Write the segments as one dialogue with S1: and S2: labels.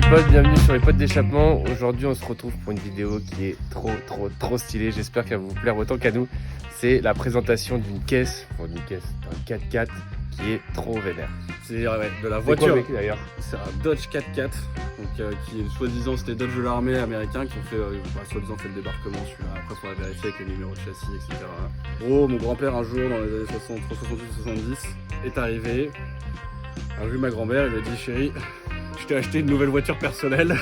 S1: potes, bienvenue sur les potes d'échappement. Aujourd'hui on se retrouve pour une vidéo qui est trop stylée. J'espère qu'elle va vous plaire autant qu'à nous. C'est la présentation d'une caisse, d'un 4x4 qui est trop vénère.
S2: C'est de la voiture.
S1: C'est quoi, d'ailleurs?
S2: C'est un Dodge 4x4, donc, qui est soi-disant c'était Dodge de l'armée américain qui ont fait, soi-disant fait le débarquement celui-là. Après il faudra vérifier avec les numéros de châssis, etc. Oh, mon grand-père un jour dans les années 60, entre 68 et 70 est arrivé, a vu ma grand-mère, il lui a dit chérie, je t'ai acheté une nouvelle voiture personnelle.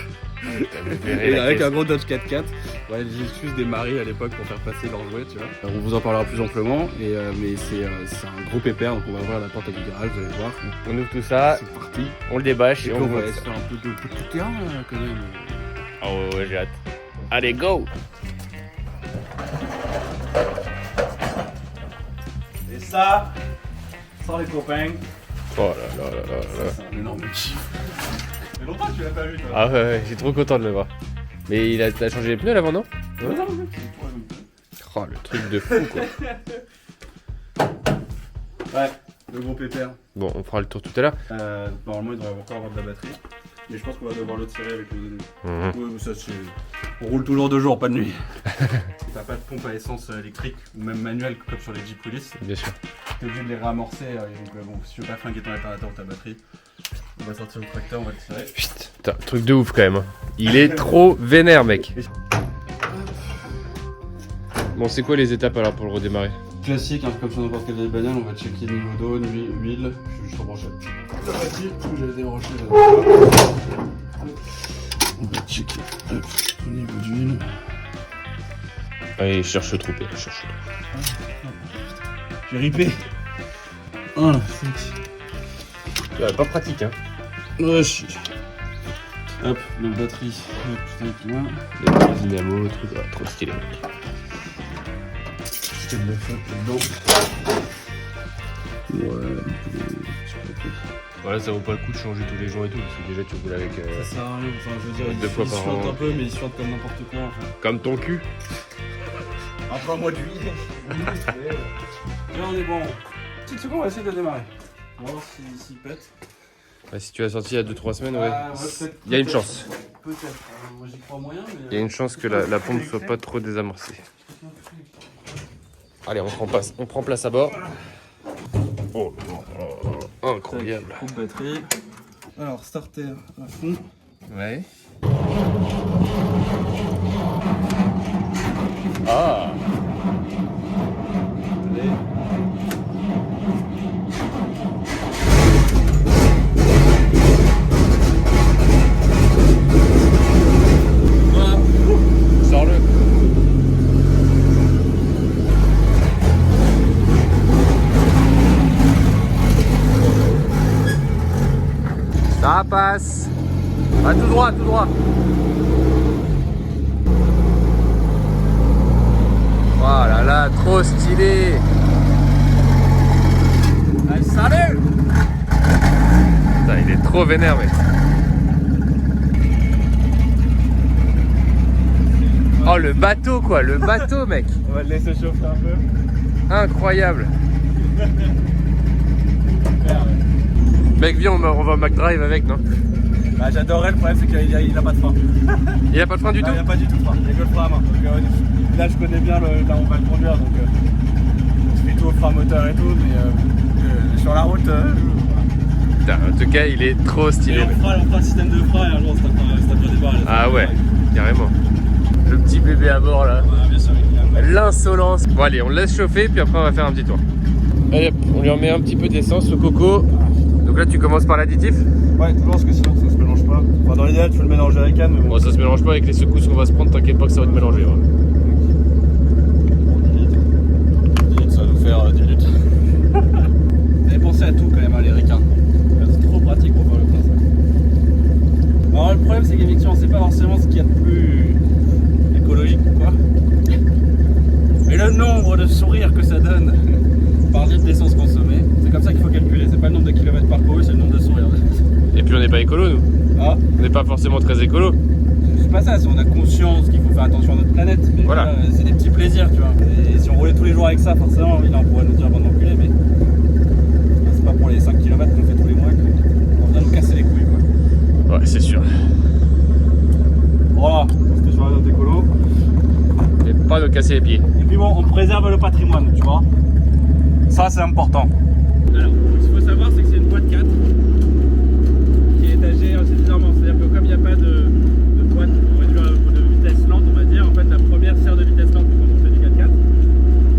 S2: Et avec un gros Dodge 4x4. Ouais, les excuses des maris à l'époque pour faire passer leurs jouets, tu vois. On vous en parlera plus amplement, mais c'est un gros pépère, donc on va ouvrir la porte du garage, vous allez voir.
S1: On ouvre tout ça,
S2: C'est parti.
S1: on le débâche et
S2: Et
S1: on
S2: on va
S1: voit
S2: se faire un peu de terrain quand même.
S1: Oh ouais, j'ai hâte. Allez, go!
S2: Et ça, sans les copains,
S1: Oh là là.
S2: c'est un énorme kiff. Ça fait longtemps que tu l'as pas vu, toi.
S1: Ah ouais, j'ai trop content de le voir. Mais t'as changé les pneus l'avant, non?
S2: Ouais.
S1: Oh, le truc de fou quoi.
S2: Ouais, le gros pépère.
S1: Bon, on fera le tour tout à l'heure.
S2: Normalement, il devrait encore avoir de la batterie. Mais je pense qu'on va devoir le tirer avec le début.
S1: Mhm.
S2: Ouais, ça c'est. On roule toujours de jour, pas de nuit. T'as pas de pompe à essence électrique ou même manuelle comme sur les Jeep Willys.
S1: Bien sûr.
S2: T'es obligé de les réamorcer. Donc, bon, si tu veux pas flinguer ton alternateur ou ta batterie, on va sortir le tracteur, on va le tirer.
S1: Putain, truc de ouf quand même. Il est trop vénère, mec. Bon, c'est quoi les étapes alors pour le redémarrer?
S2: Classique, hein, comme sur n'importe quelle vieille bagnole, on va checker le niveau d'eau, huile. Je vais juste rebrancher la batterie parce que j'avais débranché là. On va checker le niveau d'huile.
S1: Allez, cherche le trou,
S2: J'ai ripé. Voilà, c'est
S1: Pas pratique, hein.
S2: ouais, hop, donc batterie. Hop, putain, là.
S1: Les petits dynamos, le truc, trop stylé, mec.
S2: Système de feu dedans. Ouais.
S1: Voilà, ça vaut pas le coup de changer tous les jours et tout, parce que déjà tu roules avec.
S2: Ça sert à rien, enfin je veux dire,
S1: Deux fois
S2: il
S1: par
S2: suinte
S1: an.
S2: un peu, mais il suinte comme n'importe quoi en fait.
S1: Comme ton cul.
S2: Après un mois d'huile. Là on est bon. Petite seconde, on va essayer de démarrer. On va voir s'il pète.
S1: Ouais, si tu l'as sorti il y a 2-3 semaines, ouais.
S2: Peut-être.
S1: Il y a une chance.
S2: Peut-être. Moi j'y crois moyen, mais.
S1: Il y a une chance que la pompe soit pas trop désamorcée. Allez, on prend place à bord. Oh, incroyable.
S2: Coupe batterie. Alors, starter à fond.
S1: Ouais. Ah.
S2: Allez. Voilà.
S1: Sors-le. Ça passe. Ah, tout droit, tout droit. Oh là là, trop stylé.
S2: Allez, salut.
S1: Putain, il est trop vénère, mec. Oh, le bateau, quoi, le bateau, mec.
S2: On va le laisser chauffer un peu.
S1: Incroyable. Mec, viens, on va au McDrive avec, non?
S2: Bah, j'adorerais, le problème c'est qu'il a pas de frein.
S1: Il a pas de frein du tout?
S2: Il a pas du tout de frein, il a que le frein à main. Donc, là je connais bien là où on va le conduire, donc je fais tout au frein moteur et tout, mais sur la route,
S1: Putain, en tout cas, il est trop stylé.
S2: on fera le système de frein et un jour on sera bien débarré.
S1: Ah ouais, carrément. Le petit bébé à bord là.
S2: Ouais, bien sûr.
S1: L'insolence. Bon allez, on le laisse chauffer puis après on va faire un petit tour. Allez hop, on lui remet un petit peu d'essence au coco. Donc là tu commences par l'additif.
S2: Ouais, toujours parce que sinon ça se mélange pas. Enfin, dans l'idéal tu peux le mélanger avec canne, mais bon.
S1: Bon, ça se mélange pas avec les secousses qu'on va se prendre, t'inquiète pas que ça va te mélanger. Ouais.
S2: 10 litres, ça va nous faire 10 minutes. Vous avez pensé à tout quand même, hein, les ricains. C'est trop pratique pour faire le plein ça. Alors le problème c'est qu'effectivement c'est pas forcément ce qu'il y a de plus écologique ou quoi. Mais le nombre de sourires que ça donne par litre d'essence consommée, c'est comme ça qu'il faut calculer. C'est pas le nombre de kilomètres parcourus, c'est le nombre de sourires.
S1: Et puis on n'est pas écolo nous.
S2: Ah,
S1: On n'est pas forcément très écolo.
S2: c'est pas ça, c'est on a conscience qu'il faut faire attention à notre planète. Mais
S1: Voilà.
S2: c'est des petits plaisirs, tu vois. Et si on roulait tous les jours avec ça, forcément, oui, là on pourrait nous dire bon d'enculé, mais c'est pas pour les 5 km qu'on fait tous les mois qu'on vient nous casser les couilles, quoi.
S1: Ouais, c'est sûr. casser les pieds.
S2: Et puis bon, on préserve le patrimoine, tu vois. Ça, c'est important. Alors, ce qu'il faut savoir, c'est que c'est une boîte 4 qui est étagée suffisamment. C'est-à-dire que comme il n'y a pas de boîte pour réduire de vitesse lente, on va dire, en fait, la première sert de vitesse lente pour commencer du 4x4.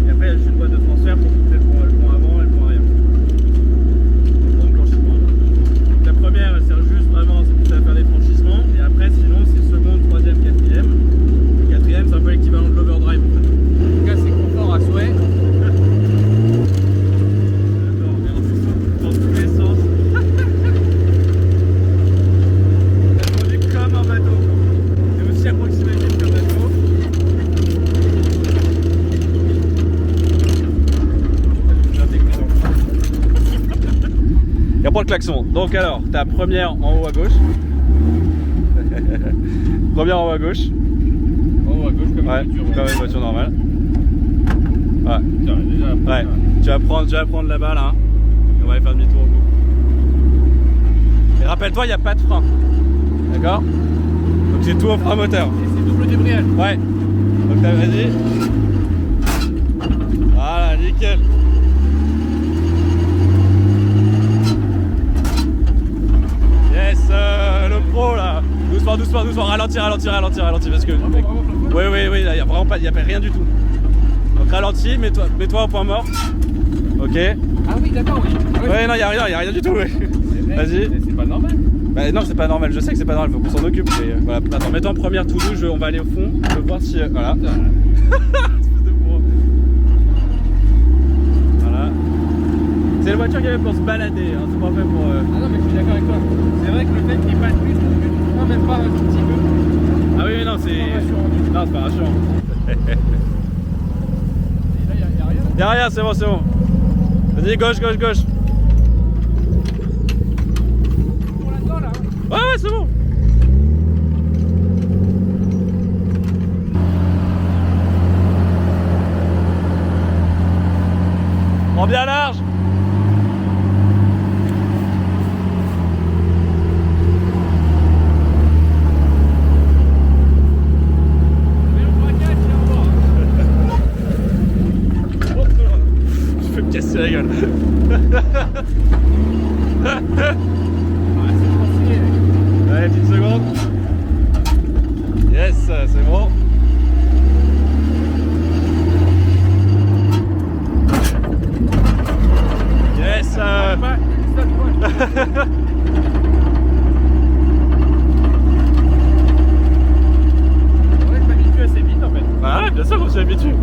S2: Et après, il y a juste une boîte de transfert pour couper le pont avant et le pont arrière. Pour enclencher le pont avant. Donc, la première, elle sert juste vraiment, c'est plus à faire des franchissements. Et après, sinon, c'est seconde, troisième, quatrième. Le quatrième, c'est un peu l'équivalent de l'overdrive. En tout cas, c'est confort à souhait. Le klaxon. Donc alors, ta première en haut à gauche. Première en haut à gauche.
S1: En haut à gauche comme une voiture.
S2: Comme une voiture normale. Ouais.
S1: Tiens, déjà,
S2: ouais. Tu vas prendre là-bas là. Et on va aller faire demi-tour au bout. Et rappelle-toi, il n'y a pas de frein. D'accord? Donc c'est tout au frein moteur.
S1: Et c'est double débrayage.
S2: Ouais. Donc vas-y. Voilà, nickel. Le pro là, doucement, ralentis parce que. Oui, il y a vraiment pas, il y a rien du tout. Donc ralentis, mets-toi au point mort. Ok.
S1: Ah oui, d'accord, oui.
S2: Ouais, non, il y a rien du tout. Ouais. Vas-y.
S1: C'est pas normal.
S2: Bah non, c'est pas normal. Je sais que c'est pas normal. Faut qu'on s'en occupe. Mais, voilà. Attends, mets-toi en première tout doux. On va aller au fond. Je veux voir si. Voilà. Voilà. C'est une voiture qui avait pour se balader. Hein. C'est pas fait pour.
S1: Ah non, mais je suis d'accord avec toi. C'est vrai que le fait qu'il n'y ait pas de plus, même pas un tout petit peu.
S2: Ah oui, non, c'est. Non, c'est pas rassurant.
S1: Et là, il n'y a rien.
S2: Y'a rien, c'est bon. Vas-y, gauche.
S1: Pour là-dedans, là.
S2: Ouais, c'est bon. Prends bien large. C'est la gueule. Allez, petite seconde. Yes, c'est bon. Yes.
S1: On est habitué assez vite en fait.
S2: Bah ouais, bien sûr qu'on s'y habitue.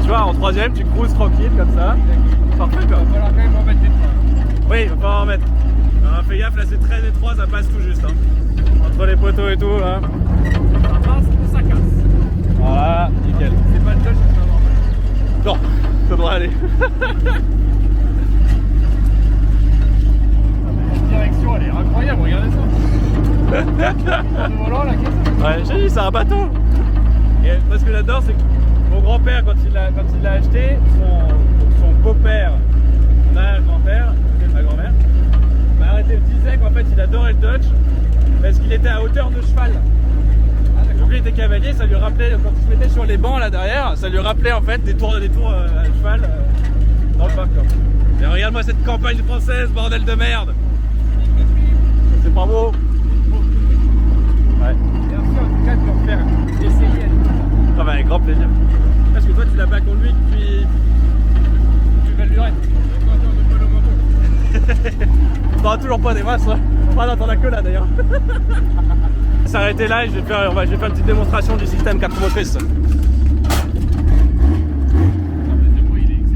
S2: Tu vois, en troisième, tu cruises tranquille comme ça. Parfait quoi.
S1: Il va falloir quand même remettre des points.
S2: Oui, il va falloir en mettre. Alors, fais gaffe, là c'est très étroit, ça passe tout juste. Hein. Entre les poteaux et tout, là.
S1: Ça passe ou ça casse.
S2: Voilà, nickel.
S1: C'est pas le cas, c'est pas normal.
S2: Non, ça devrait aller.
S1: La direction, elle est incroyable, regardez ça. Le volant, là, qu'est-ce que c'est?
S2: Ouais, j'ai dit, c'est un bateau. Et parce que j'adore, c'est que mon grand-père, quand il l'a acheté, son beau-père, mon arrière-grand-père, ma grand-mère, me disait qu'en fait il adorait le Dodge parce qu'il était à hauteur de cheval. Donc lui il était cavalier, ça lui rappelait, quand il se mettait sur les bancs là derrière, ça lui rappelait en fait des tours à cheval dans le parc. Et regarde-moi cette campagne française, bordel de merde. C'est pas beau. Ouais.
S1: Merci en tout cas de me refaire essayer.
S2: Ah bah avec grand plaisir. Parce que toi tu l'as pas conduit depuis
S1: belle lurette.
S2: T'en as toujours pas des masses, hein. Ah non, t'en as que là d'ailleurs. S'arrêter là et je vais faire une petite démonstration du système 4 motrices.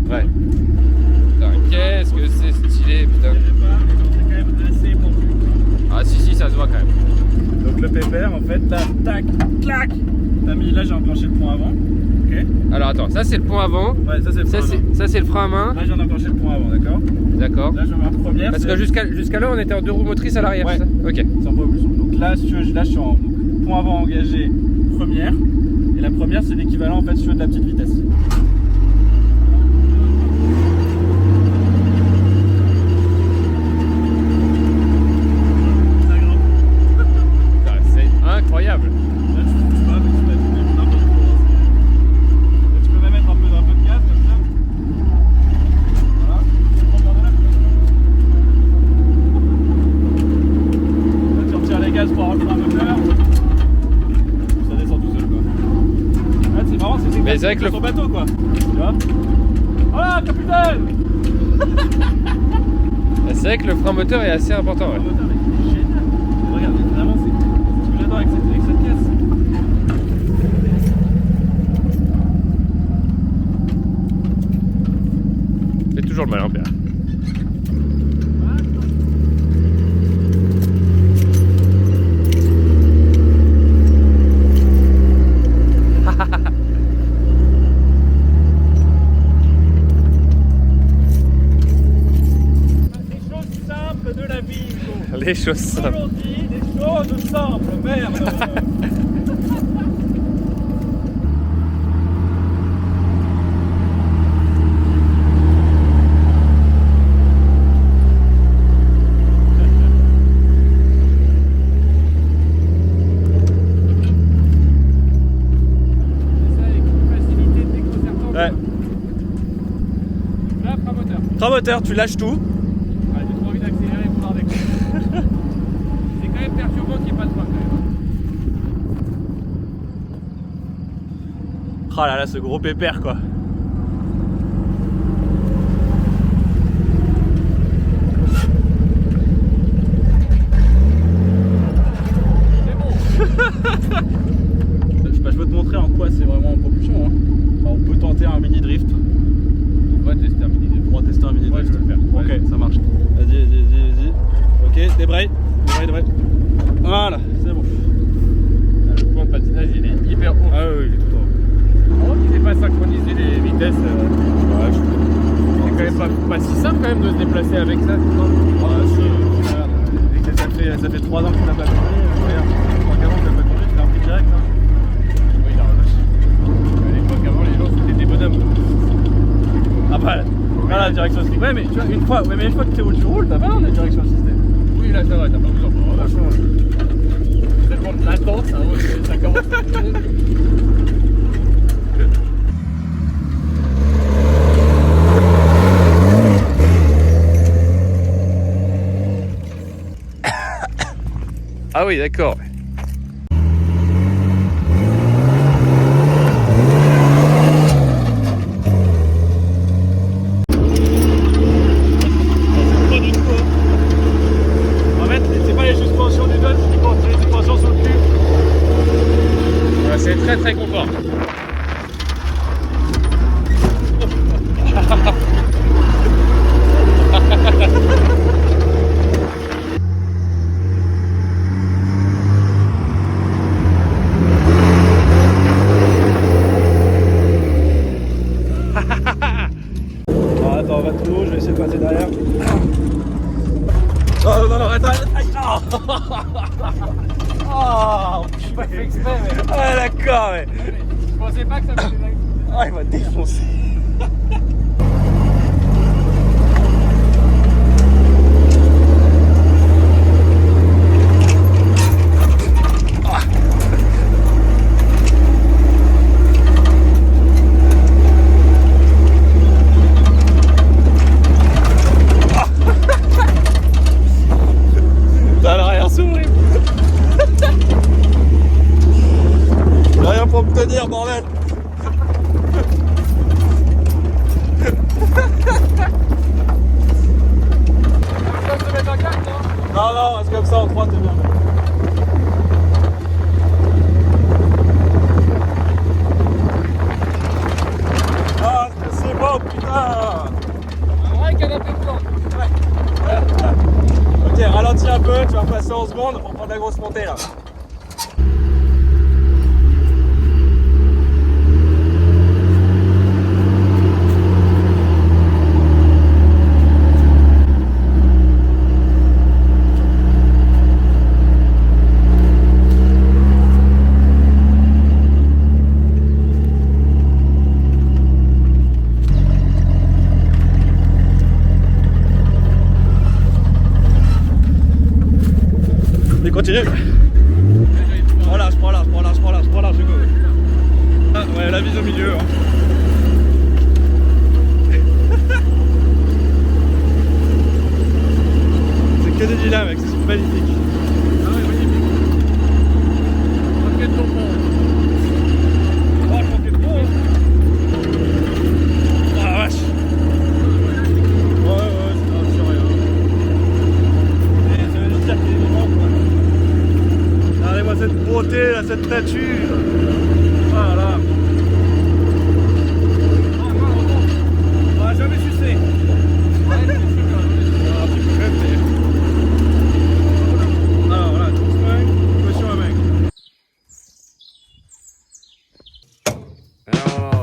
S2: Ouais.
S1: Putain, qu'est-ce que c'est stylé, putain.
S2: C'est quand même assez pentu.
S1: Ah si, ça se voit quand même.
S2: Donc le pépère, en fait, là, tac, clac. T'as mis, là j'ai enclenché le pont avant. Ok.
S1: Alors attends, ça c'est le pont avant.
S2: Ouais, ça c'est le frein à main.
S1: Ça c'est le frein à main.
S2: Là j'ai enclenché le pont avant, d'accord.
S1: D'accord.
S2: Là je vais en première.
S1: Parce que jusqu'à là on était en 2 roues motrices à l'arrière.
S2: Ouais.
S1: Ça ok.
S2: C'est en propulsion. Donc là, si tu veux, là je suis en pont avant engagé première. Et la première c'est l'équivalent en fait si tu veux de la petite vitesse.
S1: C'est incroyable.
S2: Là tu vas mettre n'importe quoi.
S1: c'est vrai que
S2: son bateau quoi. Tu vois. Voilà, capitaine.
S1: C'est vrai que le frein moteur est assez important. Ouais.
S2: Le moteur est génial. Regarde, vraiment, c'est ce que j'adore avec cette caisse.
S1: C'est toujours le malin, Pierre. Les choses simples.
S2: Aujourd'hui, des choses simples, merde. Ouais.
S1: Là, frein moteur.
S2: Frein moteur, tu lâches tout.
S1: J'ai trop envie d'accélérer pour voir des coups. C'est quand même perturbant qu'il n'y ait pas de frein quand même.
S2: Oh là là, ce gros pépère quoi.
S1: C'est bon.
S2: Je peux te montrer en quoi c'est vraiment en propulsion. Hein. Enfin, on peut tenter un mini drift.
S1: On va tester un mini drift.
S2: On va tester un mini
S1: Ouais,
S2: drift.
S1: je vais le faire. Ouais.
S2: Ok, ça marche. Vas-y. Ok, débraye. Voilà, c'est bon.
S1: Le point de patinage il est hyper haut.
S2: Ah oui, il est tout en haut.
S1: On voit qu'ils n'aient pas synchronisé les vitesses.
S2: Ouais,
S1: C'est quand même pas si simple quand même de se déplacer avec ça.
S2: Ça fait 3 ans que tu l'as pas conduit. Regarde, 3 ans que tu l'as pas conduit, tu l'as repris direct. Hein.
S1: Oui, la vache. À l'époque, avant, les gens c'était des bonhommes.
S2: Ah bah, là, la direction assistée. Ouais, mais tu vois, une fois que tu roules, t'as pas la direction assistée.
S1: Oui, là ça va, t'as pas besoin. Franchement, tellement de latence, ça commence à... Ah oui, d'accord.
S2: En fait, c'est pas les suspensions du Dodge, c'est les suspensions sur le cul.
S1: Ouais, c'est très très confort.
S2: Ah, attends, on va tout, je vais essayer de passer derrière. Oh non, arrête. Oh,
S1: Je pas fait exprès, mais
S2: ah d'accord, mais.
S1: je pensais pas que ça faisait
S2: Ah, il m'a défoncé. T'as l'arrière sourire. J'ai rien pour me tenir, bordel.
S1: Ça se mettre en 4, non?
S2: Non, c'est comme ça en 3, t'es bien. Ah, c'est bon, putain.
S1: Un vrai canapé blanc.
S2: Ok, ralentis un peu, tu vas passer en seconde pour prendre la grosse montée là. Et continue. cette nature. Voilà. On va jamais sucer. Alors voilà, tout se met, position à main.
S1: Alors,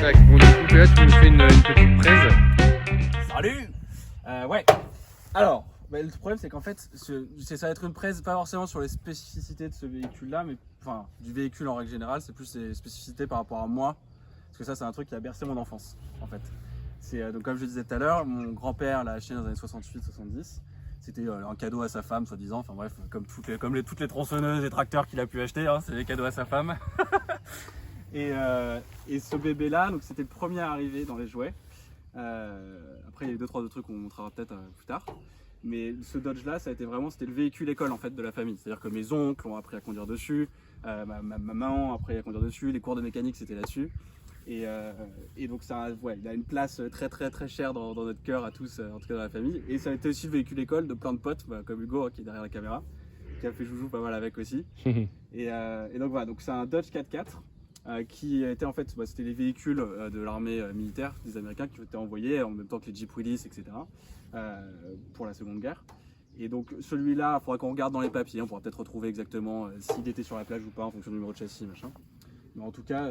S1: tac, bon, du coup, là, tu nous fais une petite presse.
S2: Salut. Ouais. Alors, le problème c'est qu'en fait, ça va être une presse pas forcément sur les spécificités de ce véhicule-là, mais enfin du véhicule en règle générale, c'est plus les spécificités par rapport à moi, parce que ça c'est un truc qui a bercé mon enfance en fait. C'est donc comme je disais tout à l'heure, mon grand-père l'a acheté dans les années 68-70. C'était un cadeau à sa femme, soi-disant. Enfin bref, comme toutes les tronçonneuses et tracteurs qu'il a pu acheter, hein, c'est des cadeaux à sa femme. Et ce bébé-là, donc c'était le premier à arriver dans les jouets. Après, il y a eu 2-3 autres trucs qu'on montrera peut-être plus tard. Mais ce Dodge-là, ça a été vraiment, c'était le véhicule école en fait de la famille. C'est-à-dire que mes oncles ont appris à conduire dessus, ma maman a appris à conduire dessus, les cours de mécanique c'était là-dessus. Et donc ça, ouais, il a une place très très très chère dans notre cœur à tous, en tout cas dans la famille. Et ça a été aussi le véhicule école de plein de potes, comme Hugo qui est derrière la caméra, qui a fait joujou pas mal avec aussi. et donc voilà, donc c'est un Dodge 4x4 qui était en fait, c'était les véhicules de l'armée militaire des Américains qui ont été envoyés en même temps que les Jeep Willys, etc. Pour la Seconde Guerre. Et donc celui-là, il faudra qu'on regarde dans les papiers, on pourra peut-être retrouver exactement s'il était sur la plage ou pas en fonction du numéro de châssis, machin. Mais en tout cas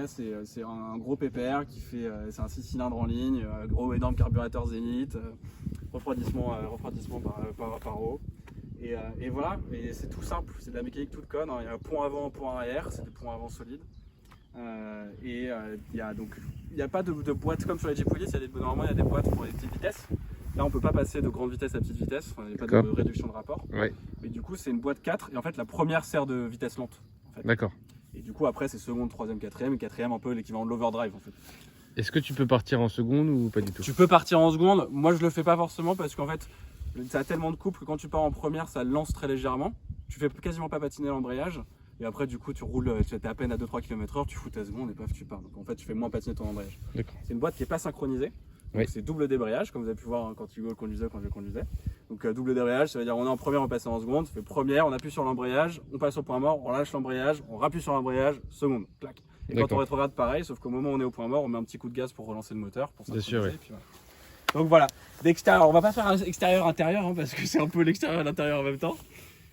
S2: c'est un gros PPR qui fait, c'est un 6 cylindres en ligne, gros énorme carburateur Zénith, refroidissement par eau. Et voilà, et c'est tout simple, c'est de la mécanique toute conne, hein. Il y a un pont avant, un pont arrière, c'est des ponts avant solides. Il n'y a pas de boîte comme sur les Jeep Willys, normalement il y a des boîtes pour les petites vitesses. Là on peut pas passer de grande vitesse à petite vitesse, il n'y a pas de réduction de rapport.
S1: Ouais.
S2: Mais du coup c'est une boîte 4 et en fait la première sert de vitesse lente. En fait.
S1: D'accord.
S2: Et du coup après c'est seconde, troisième, quatrième, et quatrième un peu l'équivalent de l'overdrive en fait.
S1: Est-ce que tu peux partir en seconde ou pas du tout?
S2: Tu peux partir en seconde, moi je le fais pas forcément parce qu'en fait ça a tellement de couple que quand tu pars en première ça lance très légèrement. Tu fais quasiment pas patiner l'embrayage. Et après, du coup, tu roules, tu es à peine à 2-3 km/h, tu fous ta seconde et paf, tu pars. Donc en fait, tu fais moins patiner ton embrayage. C'est une boîte qui n'est pas synchronisée. Donc c'est double débrayage, comme vous avez pu voir hein, quand Hugo le conduisait, quand je le conduisais. Donc double débrayage, ça veut dire on est en première, on passe en seconde. On fait première, on appuie sur l'embrayage, on passe au point mort, on lâche l'embrayage, on rappuie sur l'embrayage, seconde, clac. Et quand on rétrograde, pareil, sauf qu'au moment où on est au point mort, on met un petit coup de gaz pour relancer le moteur. Pour
S1: c'est sûr, oui.
S2: Voilà. Donc voilà, d'extérieur, on va pas faire un extérieur-intérieur hein, parce que c'est un peu l'extérieur et l'intérieur en même temps.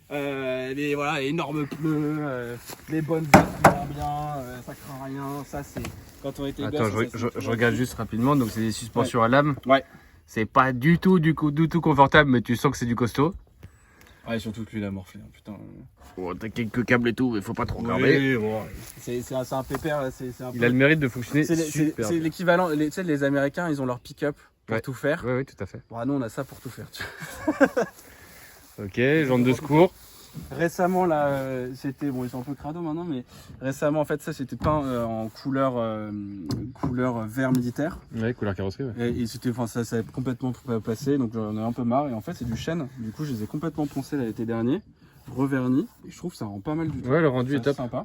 S2: Voilà, énormes pneus, les bonnes bases qui vont bien, ça craint rien, ça c'est quand on était gosse.
S1: Attends, je regarde juste rapidement, donc c'est des suspensions à lame.
S2: Ouais.
S1: C'est pas du tout confortable, mais tu sens que c'est du costaud.
S2: Ouais, surtout que lui il a morflé, hein, putain.
S1: Bon, t'as quelques câbles et tout, mais faut pas trop regarder.
S2: Oui, bon, c'est un pépère,
S1: Il a le mérite de fonctionner super.
S2: C'est l'équivalent, tu sais, les Américains ils ont leur pick-up pour tout faire.
S1: Oui, tout à fait.
S2: Bon, nous on a ça pour tout faire, tu vois.
S1: Ok, jante de secours.
S2: Récemment là, c'était bon, ils sont un peu crado maintenant, mais récemment en fait ça c'était peint en couleur vert militaire.
S1: Ouais, couleur carrosserie. Ouais.
S2: Et c'était, enfin ça a complètement passé, donc j'en ai un peu marre. Et en fait c'est du chêne. Du coup je les ai complètement poncés l'été dernier, revernis. Et je trouve que ça rend pas mal du tout.
S1: Ouais, le rendu est top.
S2: Sympa.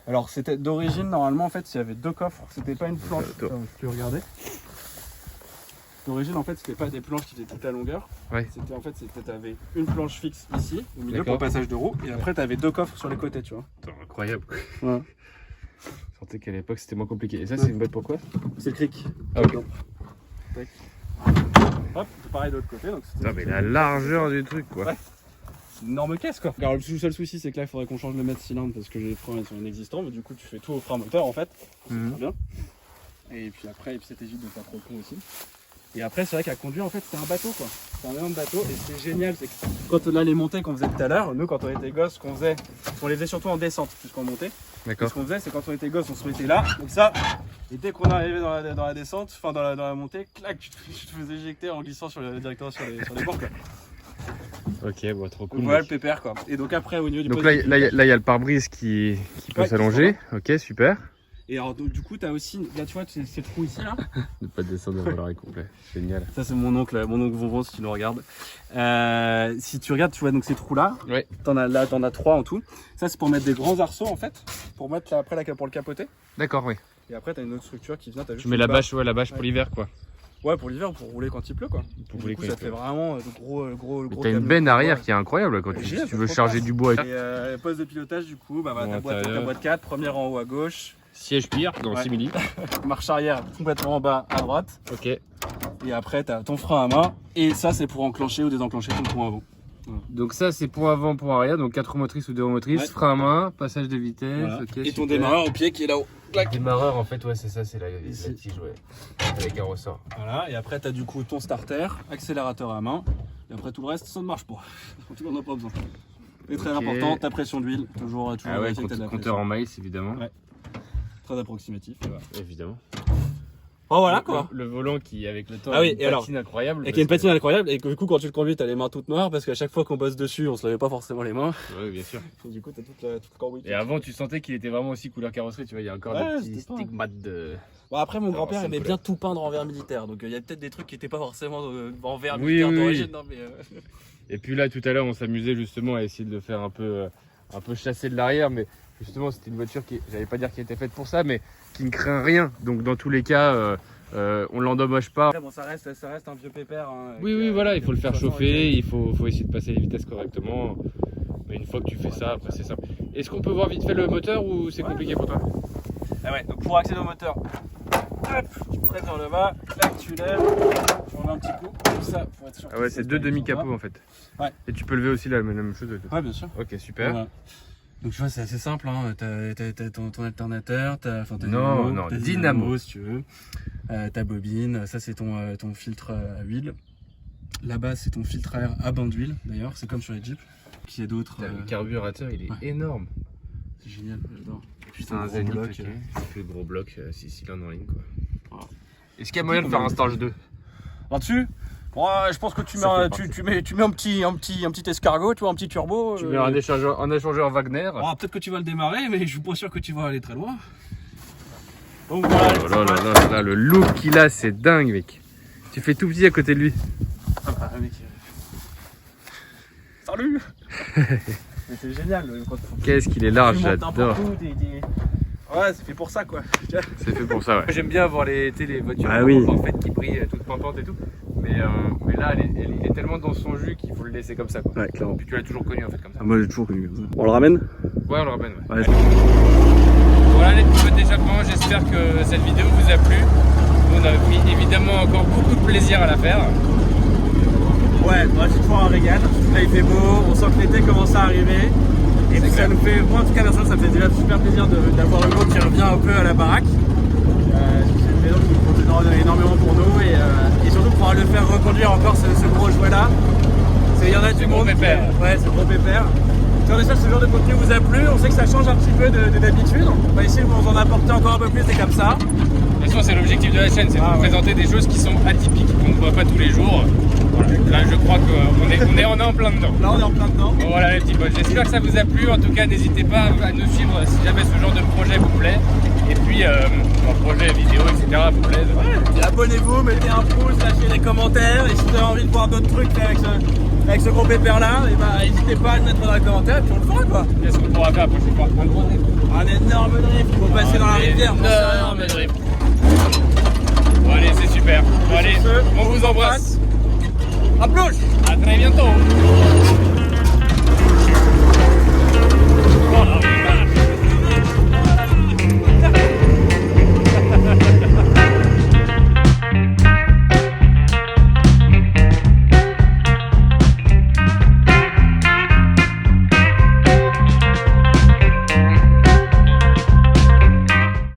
S2: Alors c'était d'origine normalement en fait il y avait deux coffres, c'était pas une planche. Tu peux regarder. D'origine en fait c'était pas des planches qui étaient toute la longueur.
S1: Ouais.
S2: C'était en fait t'avais une planche fixe ici au milieu pour le passage de roues et après t'avais deux coffres sur les côtés, tu vois.
S1: Attends, incroyable.
S2: Ouais.
S1: Je sentais qu'à l'époque c'était moins compliqué. Et ça c'est une boîte pour quoi?
S2: C'est le cric.
S1: Ah ok.
S2: Hop, c'est pareil de l'autre côté. Donc
S1: mais la largeur du truc quoi.
S2: Ouais. une énorme caisse quoi. Alors le seul souci c'est que là il faudrait qu'on change le mètre cylindre parce que j'ai les freins sur inexistants, mais du coup tu fais tout au frein moteur en fait, c'est très bien. Et puis après, ça t'évite de faire trop con aussi. Et après c'est vrai qu'à conduire en fait c'est un bateau quoi. C'est un énorme bateau et c'est génial, c'est que quand on a les montées qu'on faisait tout à l'heure, nous quand on était gosses, on les faisait surtout en descente plus qu'en montée.
S1: D'accord.
S2: Ce qu'on faisait c'est quand on était gosses on se mettait là, donc ça, et dès qu'on arrivait dans la descente, enfin dans la montée, clac, tu te faisais éjecter en glissant directement sur les bords quoi.
S1: Ok, bon, trop cool.
S2: Donc voilà le pépère quoi. Et donc après au niveau du
S1: donc là, il y a le pare-brise qui peut s'allonger. Ok, super.
S2: Et alors donc, du coup t'as aussi, là tu vois ces trous ici là.
S1: Ne pas descendre dans l'arrêt complet, génial.
S2: Ça c'est mon oncle Vonvon si tu le regardes. Si tu regardes, tu vois donc ces trous là.
S1: Ouais.
S2: T'en as 3 en tout. Ça c'est pour mettre des grands arceaux en fait, pour mettre après pour le capoter.
S1: D'accord, oui.
S2: Et après t'as une autre structure qui vient.
S1: Tu mets la bâche, ouais, la bâche pour l'hiver quoi.
S2: Ouais, pour l'hiver, pour rouler quand il pleut quoi.
S1: Pour
S2: du coup ça fait vraiment de gros.
S1: T'as une benne arrière qui est incroyable quand si tu veux charger du bois.
S2: Et poste de pilotage du coup, bah ta boîte 4, première en haut à gauche.
S1: Siège pire dans simili.
S2: Marche arrière complètement en bas à droite.
S1: Ok.
S2: Et après t'as ton frein à main. Et ça c'est pour enclencher ou désenclencher ton pont avant.
S1: Voilà. Donc ça c'est pont avant, pont arrière, donc 4 roues motrices ou 2 roues motrices, frein à main, passage de vitesse.
S2: Voilà.
S1: Okay,
S2: et ton démarreur au pied qui est là-haut.
S1: Le démarreur en fait ouais c'est ça, c'est la tige ouais. Avec un ressort.
S2: Voilà, et après t'as du coup ton starter, accélérateur à main. Et après tout le reste ça ne marche pas. Tu n'en as pas besoin. Et très important, ta pression d'huile, toujours
S1: ah ouais, compteur en miles évidemment.
S2: Ouais. Très approximatif. Voilà.
S1: Évidemment.
S2: Oh voilà quoi.
S1: Le volant qui avec le temps
S2: a
S1: une patine incroyable.
S2: Et qui a une patine incroyable et que du coup quand tu le conduis t'as les mains toutes noires parce qu'à chaque fois qu'on bosse dessus on se lavait pas forcément les mains.
S1: Oui bien sûr.
S2: Et du coup t'as toute le cambouis.
S1: Et avant tu sentais qu'il était vraiment aussi couleur carrosserie, tu vois, il y a encore des petits stigmates de...
S2: Bon après mon grand-père aimait bien tout peindre en vert militaire, donc il y a peut-être des trucs qui étaient pas forcément en vert militaire d'origine. Non, mais
S1: Et puis là tout à l'heure on s'amusait justement à essayer de le faire un peu chasser de l'arrière, mais justement c'était une voiture qui, j'allais pas dire qui était faite pour ça, mais qui ne craint rien, donc dans tous les cas on l'endommage pas.
S2: Bon, ça reste un vieux pépère. Hein,
S1: oui voilà, il faut le faire chauffer, il faut essayer de passer les vitesses correctement, mais une fois que tu fais ça, après c'est simple. Est-ce qu'on peut voir vite fait le moteur ou c'est compliqué pour toi?
S2: Ah ouais, donc pour accéder au moteur, hop, tu presses vers le bas, clac, tu lèves, tu remets un petit coup, comme ça pour être sûr.
S1: Ah ouais, c'est 2 demi-capots en fait. Ouais. Et tu peux lever aussi la même chose.
S2: Ouais, bien sûr.
S1: Ok, super. Voilà.
S2: Donc tu vois, c'est assez simple, hein. T'as ton alternateur, t'as
S1: dynamo
S2: si tu veux, ta bobine, ça c'est ton filtre à huile. Là-bas c'est ton filtre à air à bain d'huile d'ailleurs, c'est comme sur les Jeeps. Qui a d'autres.
S1: Le carburateur il est énorme.
S2: C'est génial, j'adore.
S1: C'est un Zenith, le gros bloc 6 cylindres en ligne quoi. Voilà. Est-ce qu'il y a moyen de faire un stage 2
S2: là-dessus? Ouais, je pense que tu mets un petit escargot, tu vois, un petit turbo.
S1: Tu mets un échangeur Wagner.
S2: Oh, peut-être que tu vas le démarrer, mais je suis pas sûr que tu vas aller très loin. Donc
S1: voilà. Là, le look qu'il a, c'est dingue, mec. Tu fais tout petit à côté de lui.
S2: Ah bah, mec. Salut. Mais c'est génial.
S1: Qu'est-ce qu'il est large, j'adore.
S2: Ouais, c'est fait pour ça quoi.
S1: C'est fait pour ça, ouais. J'aime bien voir les voitures en fait, qui brillent toutes pimpantes et tout. Mais là, il est tellement dans son jus qu'il faut le laisser comme ça quoi.
S2: Ouais, clairement.
S1: Puis tu l'as toujours connu en fait comme ça.
S2: Ah, moi j'ai toujours connu comme ça. On le ramène?
S1: Ouais, on le ramène, ouais. Voilà les petits potes d'échappement, j'espère que cette vidéo vous a plu. On a pris évidemment encore beaucoup de plaisir à la faire.
S2: Ouais, c'est toujours un régal. Là il fait beau, on sent que l'été commence à arriver. Et puis ça nous fait, moi en tout cas personnellement ça me fait déjà super plaisir d'avoir le lot qui revient un peu à la baraque. C'est une vélo qui compte énormément pour nous et surtout pouvoir le faire reconduire encore ce gros jouet là. Il y en a du monde.
S1: Pépère.
S2: Ouais, c'est gros pépère. Si on espère que ce genre de contenu vous a plu, on sait que ça change un petit peu de d'habitude. On va essayer de vous en apporter encore un peu plus et comme ça.
S1: De toute façon c'est l'objectif de la chaîne, c'est de vous présenter des choses qui sont atypiques, qu'on ne voit pas tous les jours. Voilà. Là je crois qu'on est en plein dedans.
S2: Là on est en plein dedans.
S1: Bon, voilà les petits potes, j'espère que ça vous a plu. En tout cas n'hésitez pas à nous suivre si jamais ce genre de projet vous plaît. Et puis projet vidéo etc vous plaît.
S2: Ouais. Abonnez-vous, mettez un pouce, lâchez des commentaires. Et si vous avez envie de voir d'autres trucs avec ce gros pépère là, n'hésitez pas à le mettre dans les commentaires et puis on le fera quoi.
S1: Qu'est-ce qu'on pourra faire la prochaine fois? Un gros drift.
S2: Un énorme drift, il faut passer dans la rivière.
S1: Un énorme drift. Bon allez c'est super. Bon, allez, on vous embrasse.
S2: A plus.
S1: À très bientôt.